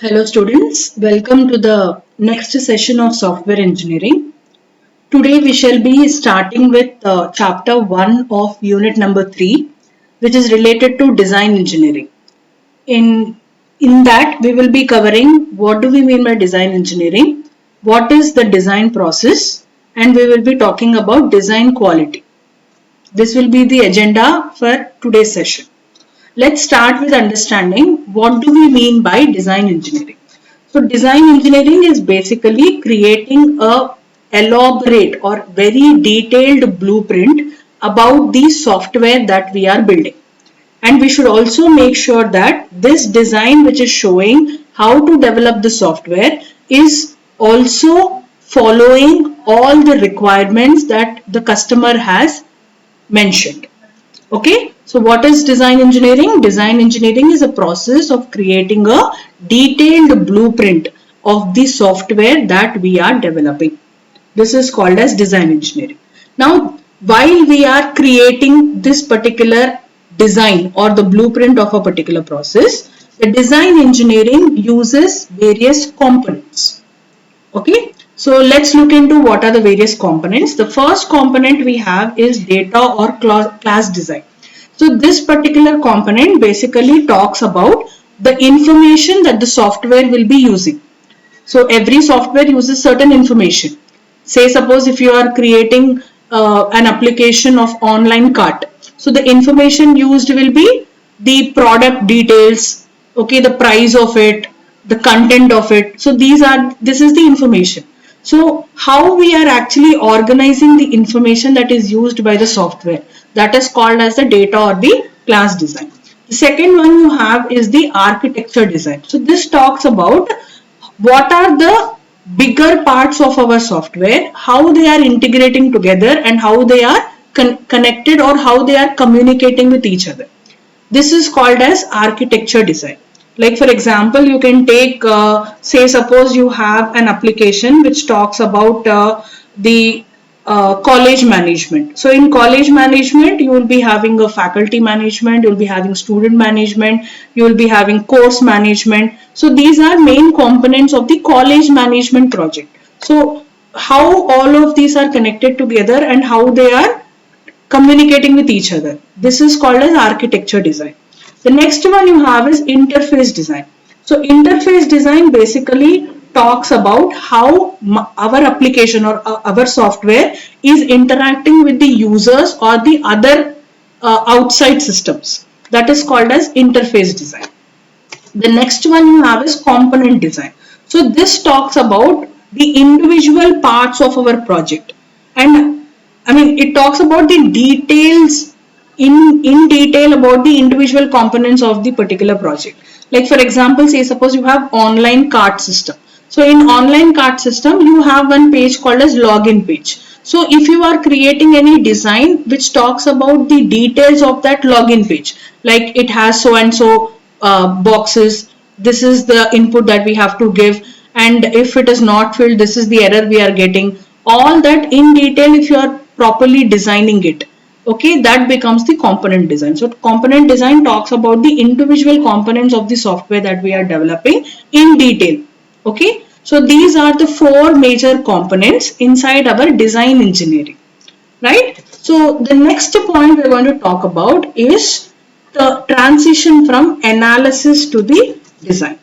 Hello students, welcome to the next session of software engineering. Today we shall be starting with chapter 1 of unit number 3, which is related to design engineering. In that we will be covering what do we mean by design engineering, what is the design process, and we will be talking about design quality. This will be the agenda for today's session. Let's start with understanding what do we mean by design engineering. So design engineering is basically creating a elaborate or very detailed blueprint about the software that we are building. And we should also make sure that this design which is showing how to develop the software is also following all the requirements that the customer has mentioned. Okay, so what is design engineering? Design engineering is a process of creating a detailed blueprint of the software that we are developing. This is called as design engineering. Now, while we are creating this particular design or the blueprint of a particular process, the design engineering uses various components. Okay, so let's look into what are the various components. The first component we have is data or class design. So this particular component basically talks about the information that the software will be using. So every software uses certain information. Say suppose if you are creating an application of online cart. So the information used will be the product details, okay, the price of it, the content of it. So this is the information. So how we are actually organizing the information that is used by the software, that is called as the data or the class design. The second one you have is the architecture design. So this talks about what are the bigger parts of our software, how they are integrating together and how they are connected or how they are communicating with each other. This is called as architecture design. Like for example, you can take, say suppose you have an application which talks about the college management. So in college management, you will be having a faculty management, you will be having student management, you will be having course management. So these are main components of the college management project. So how all of these are connected together and how they are communicating with each other. This is called as architecture design. The next one you have is interface design. So interface design basically talks about how our application or our software is interacting with the users or the other outside systems. That is called as interface design. The next one you have is component design. So this talks about the individual parts of our project, and it talks about the details in detail about the individual components of the particular project. Like for example, say suppose you have online cart system. So in online cart system, you have one page called as login page. So if you are creating any design which talks about the details of that login page, like it has so and so boxes, this is the input that we have to give, and if it is not filled, this is the error we are getting. All that in detail, if you are properly designing it, okay, that becomes the component design. So component design talks about the individual components of the software that we are developing in detail. Okay, so these are the four major components inside our design engineering, right? So the next point we're going to talk about is the transition from analysis to the design.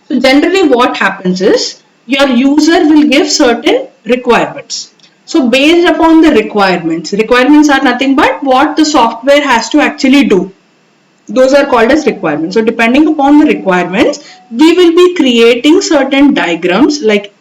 So generally what happens is your user will give certain requirements. So based upon the requirements are nothing but what the software has to actually do. Those are called as requirements. So depending upon the requirements, we will be creating certain diagrams like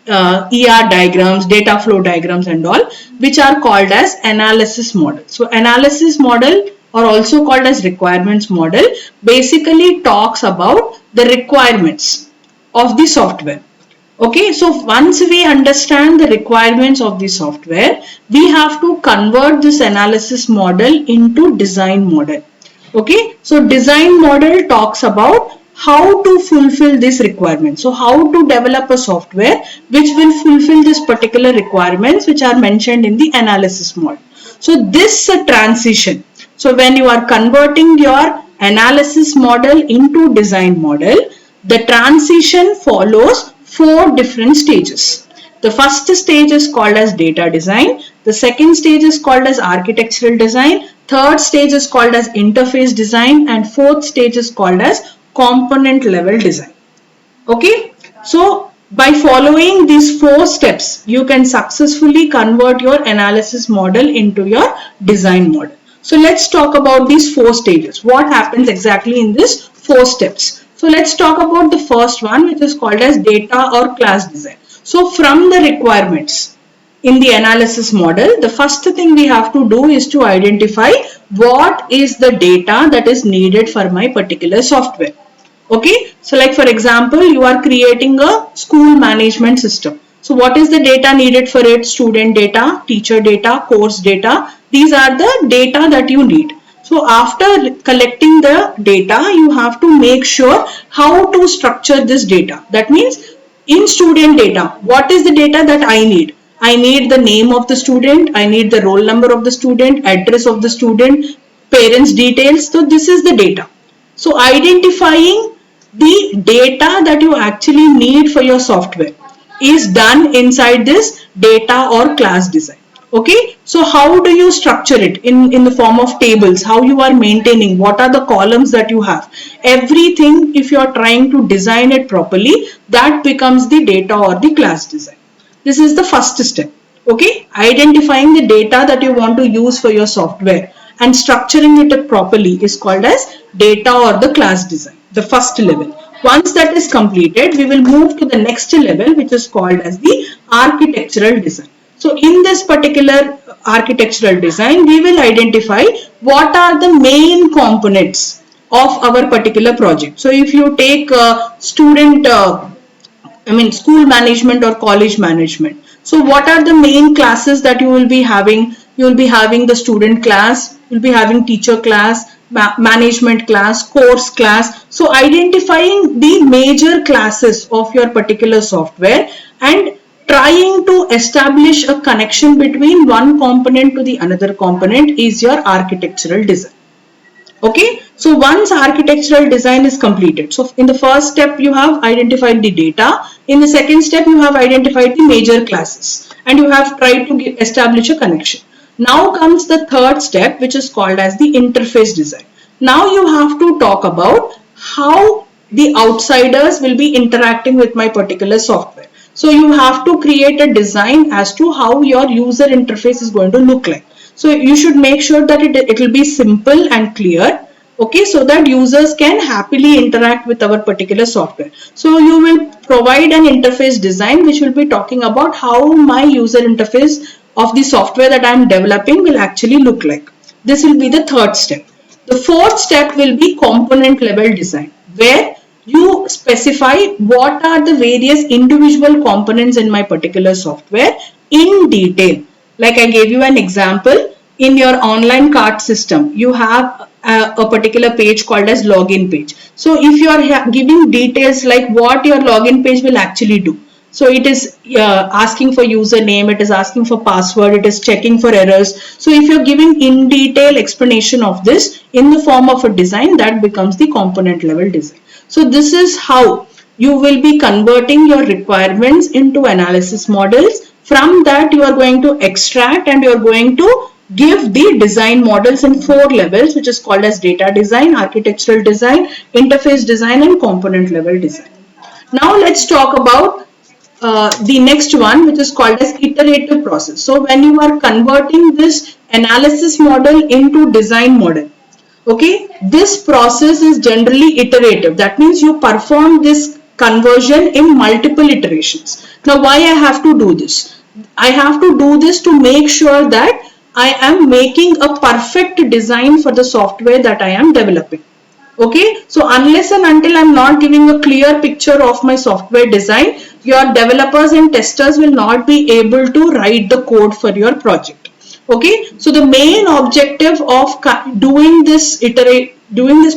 ER diagrams, data flow diagrams and all, which are called as analysis model. So analysis model, or also called as requirements model, basically talks about the requirements of the software. Okay, so once we understand the requirements of the software, we have to convert this analysis model into design model. Okay, so design model talks about how to fulfill this requirement. So how to develop a software which will fulfill this particular requirements which are mentioned in the analysis model. So this transition, so when you are converting your analysis model into design model, The transition follows 4 different stages. The first stage is called as data design. The second stage is called as architectural design. Third stage is called as interface design, and fourth stage is called as component level design. Okay, so by following these 4 steps, you can successfully convert your analysis model into your design model. So let's talk about these 4 stages. What happens exactly in these 4 steps? So let's talk about the first one, which is called as data or class design. So from the requirements in the analysis model, the first thing we have to do is to identify what is the data that is needed for my particular software. Okay, so like for example, you are creating a school management system. So what is the data needed for it? Student data, teacher data, course data. These are the data that you need. So after collecting the data, you have to make sure how to structure this data. That means in student data, what is the data that I need? I need the name of the student, I need the roll number of the student, address of the student, parents details. So this is the data. So identifying the data that you actually need for your software is done inside this data or class design. Okay, so how do you structure it in the form of tables? How you are maintaining? What are the columns that you have? Everything, if you are trying to design it properly, that becomes the data or the class design. This is the first step. Okay, identifying the data that you want to use for your software and structuring it properly is called as data or the class design, the first level. Once that is completed, we will move to the next level, which is called as the architectural design. So in this particular architectural design, we will identify what are the main components of our particular project. So if you take school management or college management. So what are the main classes that you will be having? You will be having the student class, you will be having teacher class, management class, course class. So identifying the major classes of your particular software and trying to establish a connection between one component to the another component is your architectural design. Okay, so once architectural design is completed, so in the first step you have identified the data, in the second step you have identified the major classes and you have tried to establish a connection. Now comes the third step, which is called as the interface design. Now you have to talk about how the outsiders will be interacting with my particular software. So you have to create a design as to how your user interface is going to look like. So you should make sure that it will be simple and clear, okay, so that users can happily interact with our particular software. So you will provide an interface design which will be talking about how my user interface of the software that I am developing will actually look like. This will be the third step. The fourth step will be component level design, where you specify what are the various individual components in my particular software in detail. Like I gave you an example, in your online cart system, you have a particular page called as login page. So if you are giving details like what your login page will actually do. So it is asking for username, it is asking for password, it is checking for errors. So if you're giving in detail explanation of this in the form of a design, that becomes the component level design. So this is how you will be converting your requirements into analysis models. From that you are going to extract and you are going to give the design models in 4 levels, which is called as data design, architectural design, interface design and component level design. Now let's talk about the next one, which is called as iterative process. So when you are converting this analysis model into design model, okay, this process is generally iterative. That means you perform this conversion in multiple iterations. Now why I have to do this? I have to do this to make sure that I am making a perfect design for the software that I am developing. Okay, so unless and until I am not giving a clear picture of my software design, your developers and testers will not be able to write the code for your project. Okay, so the main objective of doing this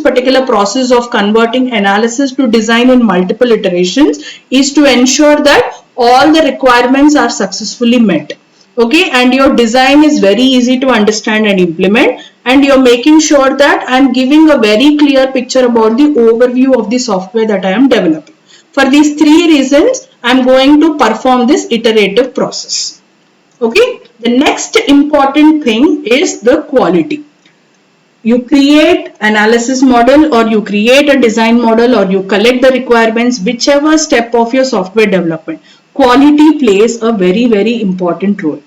particular process of converting analysis to design in multiple iterations is to ensure that all the requirements are successfully met. Okay, and your design is very easy to understand and implement, and you're making sure that I'm giving a very clear picture about the overview of the software that I am developing. For these three reasons, I'm going to perform this iterative process. Okay, the next important thing is the quality. You create analysis model, or you create a design model, or you collect the requirements, whichever step of your software development, quality plays a very important role.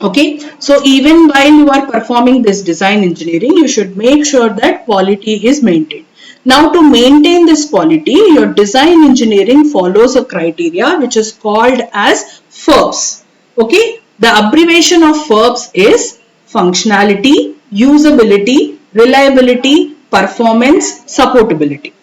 Okay, so even while you are performing this design engineering, you should make sure that quality is maintained. Now, to maintain this quality, your design engineering follows a criteria which is called as FERPS. Okay, the abbreviation of FERPS is functionality, usability, reliability, performance, supportability.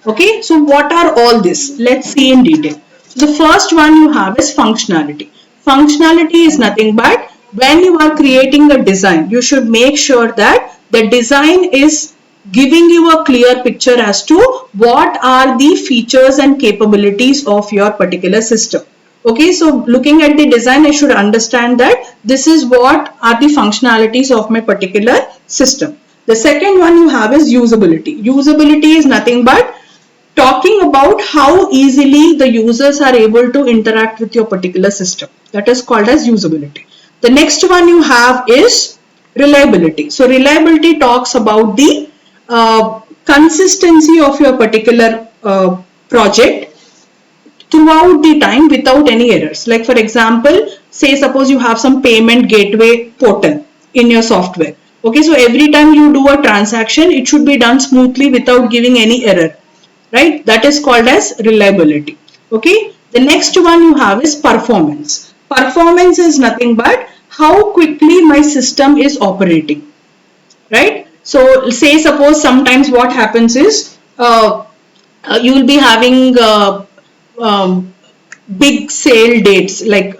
Okay, so what are all this? Let's see in detail. So the first one you have is functionality. Functionality is nothing but when you are creating a design, you should make sure that the design is giving you a clear picture as to what are the features and capabilities of your particular system. Okay, so looking at the design, I should understand that this is what are the functionalities of my particular system. The second one you have is usability. Usability is nothing but talking about how easily the users are able to interact with your particular system. That is called as usability. The next one you have is reliability. So reliability talks about the consistency of your particular project throughout the time without any errors. Like for example, say suppose you have some payment gateway portal in your software. Okay, so every time you do a transaction, it should be done smoothly without giving any error, right? That is called as reliability. Okay, the next one you have is performance. Performance is nothing but how quickly my system is operating, right? So say suppose sometimes what happens is you will be having um, big sale dates, like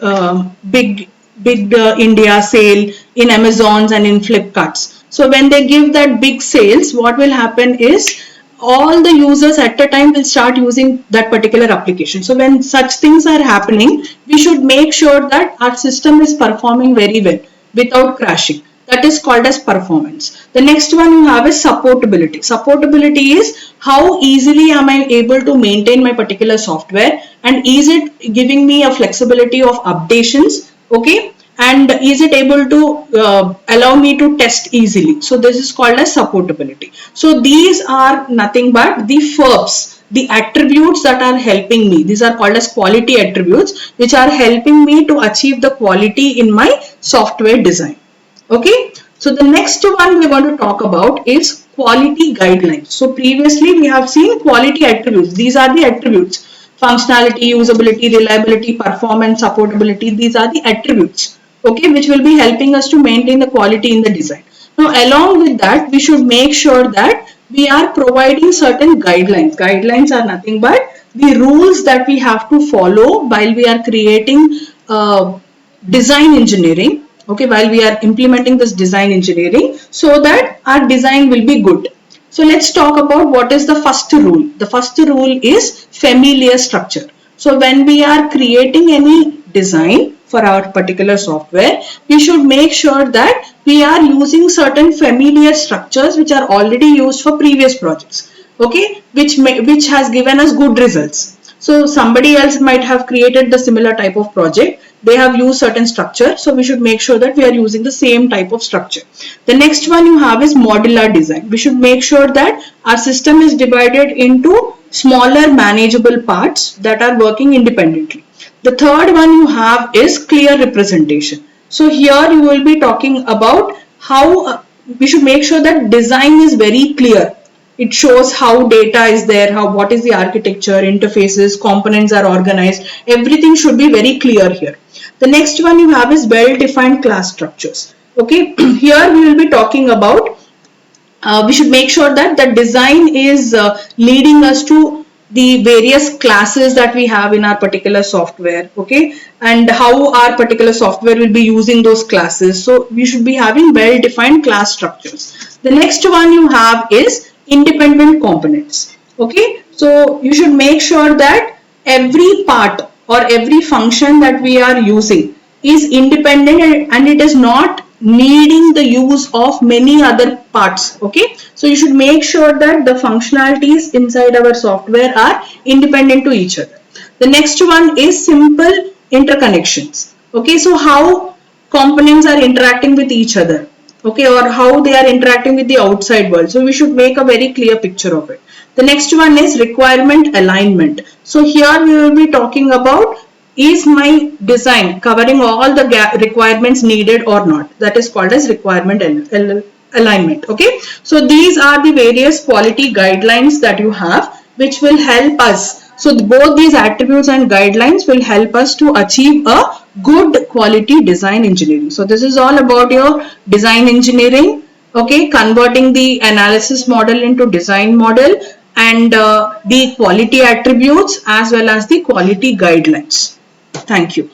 big India sale in Amazons and in Flipkarts. So when they give that big sales, what will happen is all the users at a time will start using that particular application. So when such things are happening, we should make sure that our system is performing very well without crashing. That is called as performance. The next one you have is supportability. Supportability is how easily am I able to maintain my particular software, and is it giving me a flexibility of updations, okay, and is it able to allow me to test easily. So this is called as supportability. So these are nothing but the FERPs, the attributes that are helping me. These are called as quality attributes, which are helping me to achieve the quality in my software design. Okay, so the next one we want to talk about is quality guidelines. So previously we have seen quality attributes. These are the attributes: functionality, usability, reliability, performance, supportability. These are the attributes, okay, which will be helping us to maintain the quality in the design. Now along with that, we should make sure that we are providing certain guidelines. Guidelines are nothing but the rules that we have to follow while we are creating design engineering, okay, while we are implementing this design engineering, so that our design will be good. So let's talk about what is the first rule. The first rule is familiar structure. So when we are creating any design for our particular software, we should make sure that we are using certain familiar structures which are already used for previous projects, okay, which has given us good results. So somebody else might have created the similar type of project. They have used certain structure. So we should make sure that we are using the same type of structure. The next one you have is modular design. We should make sure that our system is divided into smaller manageable parts that are working independently. The third one you have is clear representation. So here you will be talking about how we should make sure that design is very clear. It shows how data is there, what is the architecture, interfaces, components are organized. Everything should be very clear here. The next one you have is well-defined class structures. Okay, here we will be talking about we should make sure that the design is leading us to the various classes that we have in our particular software, okay, and how our particular software will be using those classes. So we should be having well-defined class structures. The next one you have is independent components. Okay, so you should make sure that every part or every function that we are using is independent and it is not needing the use of many other parts. Okay, so you should make sure that the functionalities inside our software are independent to each other. The next one is simple interconnections. Okay, so how components are interacting with each other, okay, or how they are interacting with the outside world. So we should make a very clear picture of it. The next one is requirement alignment. So here we will be talking about, is my design covering all the requirements needed or not? That is called as requirement alignment. Okay, so these are the various quality guidelines that you have, which will help us. So both these attributes and guidelines will help us to achieve a good quality design engineering. So this is all about your design engineering. Okay, converting the analysis model into design model, and the quality attributes as well as the quality guidelines. Thank you.